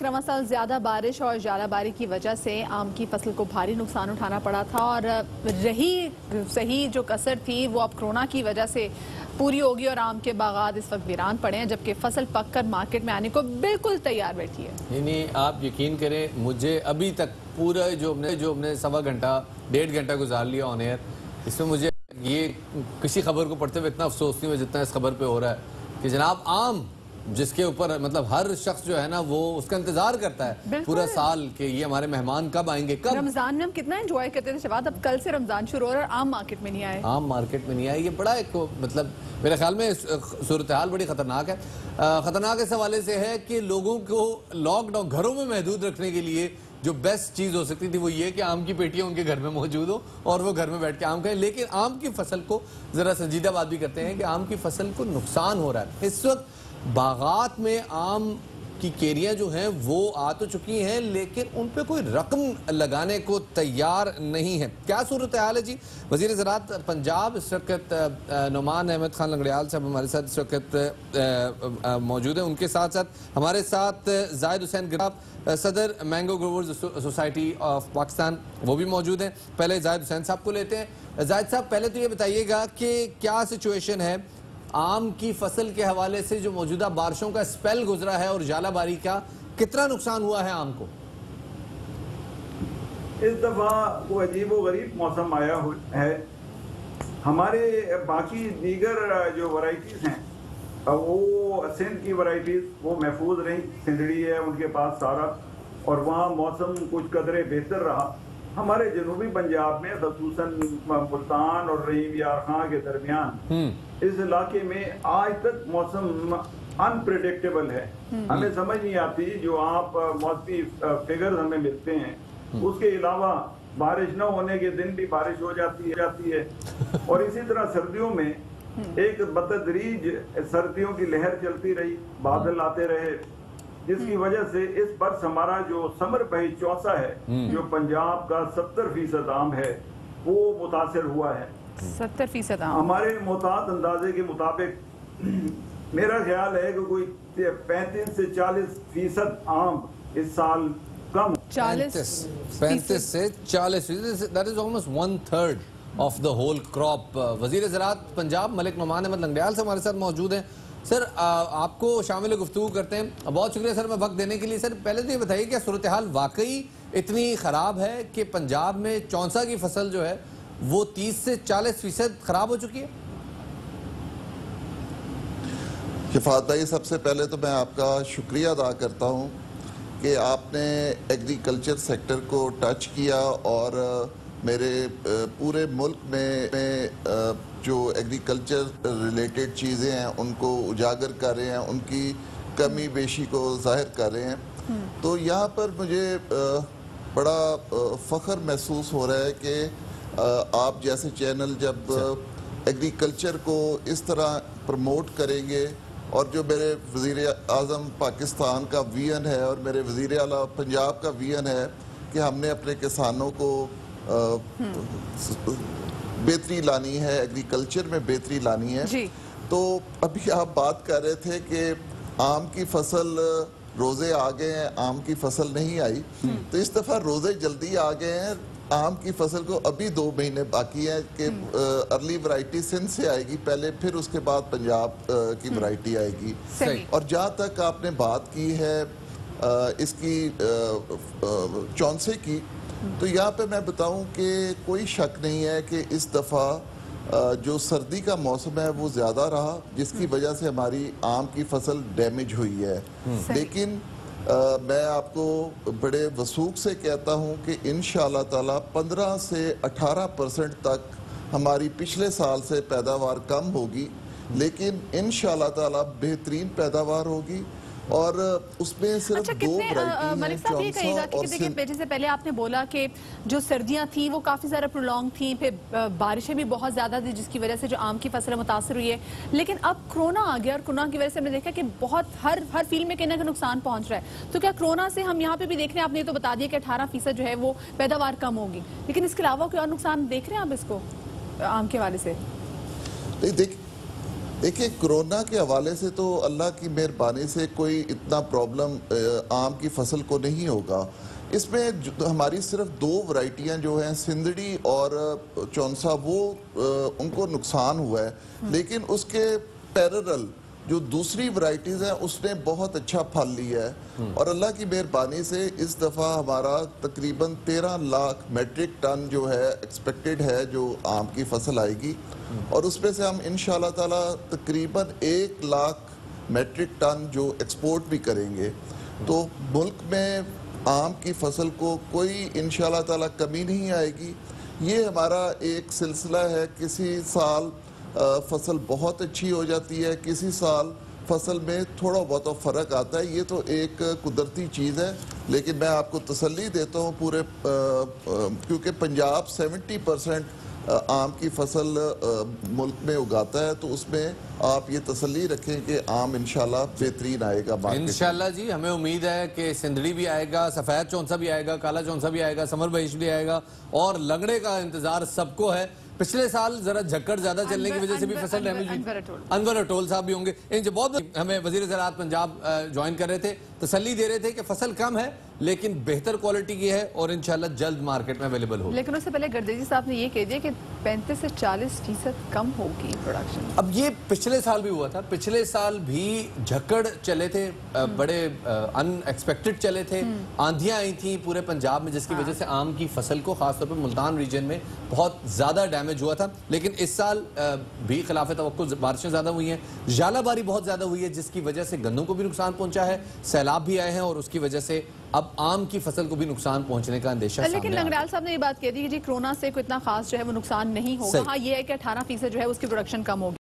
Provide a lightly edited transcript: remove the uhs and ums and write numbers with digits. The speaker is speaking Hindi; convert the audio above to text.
क्रमशः ज्यादा बारिश और ज़्यादाबारी की वजह से आम की फसल को भारी नुकसान उठाना पड़ा था और रही सही जो कसर थी वो अब कोरोना की वजह से पूरी होगी और आम के बागात इस वक्त वीरान पड़े हैं, जबकि फसल पककर मार्केट में आने को बिल्कुल तैयार बैठी है। नहीं, आप यकीन करें, मुझे अभी तक पूरा जो हमने सवा घंटा 1.5 घंटा गुजार लिया ऑन एयर, इसमें मुझे ये किसी खबर को पढ़ते हुए इतना अफसोस नहीं हुआ जितना इस खबर पे हो रहा है कि जनाब आम जिसके ऊपर मतलब हर शख्स जो है ना वो उसका इंतजार करता है पूरा साल कि ये हमारे मेहमान कब आएंगे, कब। रमजान में हम कितना एंजॉय करते थे शबाद, अब कल से रमजान शुरू हो रहा है और आम मार्केट में नहीं आए। आम मार्केट में नहीं आए, ये बड़ा एक मतलब मेरे ख्याल में सूरत हाल बड़ी खतरनाक है। खतरनाक इस हवाले से है कि लोगों को लॉकडाउन घरों में महदूद रखने के लिए जो बेस्ट चीज हो सकती थी वो ये कि आम की पेटियां उनके घर में मौजूद हो और वो घर में बैठ के आम खाएं। लेकिन आम की फसल को जरा संजीदा बात भी करते हैं कि आम की फसल को नुकसान हो रहा है। इस वक्त बागात में आम की केरियां जो हैं वो आ तो चुकी हैं लेकिन उन पे कोई रकम लगाने को तैयार नहीं है। क्या सूरत हाल है जी? वज़ीर ज़राअत पंजाब इस वक्त नुमान अहमद खान लंगड़ियाल साहब हमारे साथ इस वक्त मौजूद हैं। उनके साथ साथ हमारे साथ जाहिद हुसैन गिराब सदर mango growers society of Pakistan वो भी मौजूद हैं। पहले जाहिद हुसैन साहब को लेते हैं। जाहिद साहब, पहले तो ये बताइएगा कि क्या सिचुएशन है आम की फसल के हवाले से, जो मौजूदा बारिशों का स्पेल गुजरा है और जालाबारी का, कितना नुकसान हुआ है आम को? इस दफा वो अजीब व गरीब मौसम आया है। हमारे बाकी दीगर जो वैरायटीज हैं वो सिंध की वैरायटीज वो महफूज रही, सिंधड़ी है उनके पास सारा, और वहाँ मौसम कुछ कदरे बेहतर रहा। हमारे जनूबी पंजाब में खसूसन मुल्तान और रहीम यार खां के दरमियान इस इलाके में आज तक मौसम अनप्रेडिक्टेबल है। हमें समझ नहीं आती, जो आप मौसमी फिगर्स हमें मिलते हैं उसके अलावा बारिश न होने के दिन भी बारिश हो जाती है और इसी तरह सर्दियों में एक बतदरीज सर्दियों की लहर चलती रही, बादल आते रहे, जिसकी वजह से इस बरस हमारा जो समर पही चौसा है जो पंजाब का 70% आम है वो मुतासर हुआ है। 70% आम हमारे मोहतात अंदाजे के मुताबिक मेरा ख्याल है कि कोई 35 से 40% आम इस साल कम। 35 से 40%, that is almost 1/3 of the whole crop. वजीर ज़राअत पंजाब मलिक नुमान अहमद लंगड़ियाल से हमारे साथ मौजूद हैं। सर, आपको शामिल गुफ्तगू करते हैं। बहुत शुक्रिया सर मैं वक्त देने के लिए। सर, पहले तो ये बताइए क्या सूरत हाल वाकई इतनी ख़राब है कि पंजाब में चौंसा की फसल जो है वो 30 से 40% ख़राब हो चुकी है? किफ़ात भाई, सबसे पहले तो मैं आपका शुक्रिया अदा करता हूँ कि आपने एग्रीकल्चर सेक्टर को टच किया और मेरे पूरे मुल्क में जो एग्रीकल्चर रिलेटेड चीज़ें हैं उनको उजागर कर रहे हैं, उनकी कमी बेशी को जाहिर कर रहे हैं। तो यहाँ पर मुझे बड़ा फ़ख्र महसूस हो रहा है कि आप जैसे चैनल जब एग्रीकल्चर को इस तरह प्रमोट करेंगे और जो मेरे वज़ीर आज़म पाकिस्तान का विजन है और मेरे वज़ीर आला पंजाब का विजन है कि हमने अपने किसानों को बेहतरी लानी है, एग्रीकल्चर में बेहतरी लानी है जी। तो अभी आप बात कर रहे थे कि आम की फसल रोज़े आ गए हैं, आम की फसल नहीं आई, तो इस दफ़ा रोज़े जल्दी आ गए हैं। आम की फसल को अभी 2 महीने बाकी है कि अर्ली वैरायटी सिंध से आएगी पहले, फिर उसके बाद पंजाब की वैरायटी आएगी। और जहाँ तक आपने बात की है इसकी चौंसे की, तो यहाँ पे मैं बताऊं कि कोई शक नहीं है कि इस दफ़ा जो सर्दी का मौसम है वो ज़्यादा रहा, जिसकी वजह से हमारी आम की फसल डैमेज हुई है। लेकिन मैं आपको बड़े वसूख से कहता हूँ कि इंशाअल्लाह ताला 15 से 18% तक हमारी पिछले साल से पैदावार कम होगी, लेकिन इंशाअल्लाह ताला बेहतरीन पैदावार होगी। और उसमें सिर्फ 2 वैरायटी मलिक साहब ये कहिएगा कि देखिए, जैसे पहले आपने बोला कि जो सर्दियां थी वो काफ़ी ज़्यादा प्रोलॉन्ग थी, फिर बारिशें भी बहुत ज़्यादा थी जिसकी वजह से जो आम की फसल मुतासर हुई है। लेकिन अब कोरोना आ गया और कोरोना की वजह से हमने देखा कि बहुत हर फील्ड में कहीं ना कहीं नुकसान पहुंच रहा है। तो क्या कोरोना से हम यहाँ पे भी देख रहे हैं, आपने तो बता दिया कि 18% जो है वो पैदावार कम होगी, लेकिन इसके अलावा कोई और नुकसान देख रहे हैं आप इसको आम के हवाले से? देखिए, कोरोना के हवाले से तो अल्लाह की मेहरबानी से कोई इतना प्रॉब्लम आम की फसल को नहीं होगा। इसमें हमारी सिर्फ 2 वैरायटियां जो हैं, सिंदड़ी और चौंसा, वो उनको नुकसान हुआ है। लेकिन उसके पैरेलल जो दूसरी वैरायटीज़ हैं उसने बहुत अच्छा फल लिया है। और अल्लाह की मेहरबानी से इस दफ़ा हमारा तकरीबन 13 लाख मेट्रिक टन जो है एक्सपेक्टेड है जो आम की फसल आएगी। और उसमें से हम इंशाल्लाह ताला तकरीबन 1 लाख मेट्रिक टन जो एक्सपोर्ट भी करेंगे। तो मुल्क में आम की फसल को कोई इंशाल्लाह ताला कमी नहीं आएगी। ये हमारा एक सिलसिला है, किसी साल फसल बहुत अच्छी हो जाती है, किसी साल फसल में थोड़ा बहुत फ़र्क आता है। ये तो एक कुदरती चीज़ है। लेकिन मैं आपको तसल्ली देता हूँ पूरे क्योंकि पंजाब 70% आम की फसल मुल्क में उगाता है, तो उसमें आप ये तसल्ली रखें कि आम इंशाल्लाह बेहतरीन आएगा। इंशाल्लाह जी, हमें उम्मीद है कि सिंदड़ी भी आएगा, सफ़ेद चौंसा भी आएगा, काला चौंसा भी आएगा, समर बहिश भी आएगा और लगड़े का इंतजार सबको है। पिछले साल जरा झक्कड़ ज्यादा चलने की वजह से भी फसल डैमेज हुई। अनवर अटोल साहब भी होंगे। इनसे बहुत हमें वजीर ज़राअत पंजाब ज्वाइन कर रहे थे, तसल्ली दे रहे थे कि फसल कम है लेकिन बेहतर क्वालिटी की है और इंशाल्लाह जल्द मार्केट में अवेलेबल होगी। लेकिन उससे पहले गर्देजी साहब ने ये कह दिया कि 35 से 40% कम होगी प्रोडक्शन। अब ये पिछले साल भी हुआ था, पिछले साल भी झक्कड़ चले थे, बड़े अनएक्सपेक्टेड चले थे, आंधियां आई थी पूरे पंजाब में, जिसकी वजह से आम की फसल को खासतौर पर मुल्तान रीजन में बहुत ज्यादा डैमेज हुआ था। लेकिन इस साल भी खिलाफ तवक्को बारिशें ज्यादा हुई हैं, जालाबारी बहुत ज्यादा हुई है, जिसकी वजह से गन्नों को भी नुकसान पहुंचा है, सैलाब भी आए हैं और उसकी वजह से अब आम की फसल को भी नुकसान पहुंचने का अंदेशा। लेकिन लंगड़ाल साहब ने ये बात कह दी कि जी कोरोना से कोई इतना खास जो है वो नुकसान नहीं होगा। हाँ, ये है कि 18% जो है उसकी प्रोडक्शन कम होगी।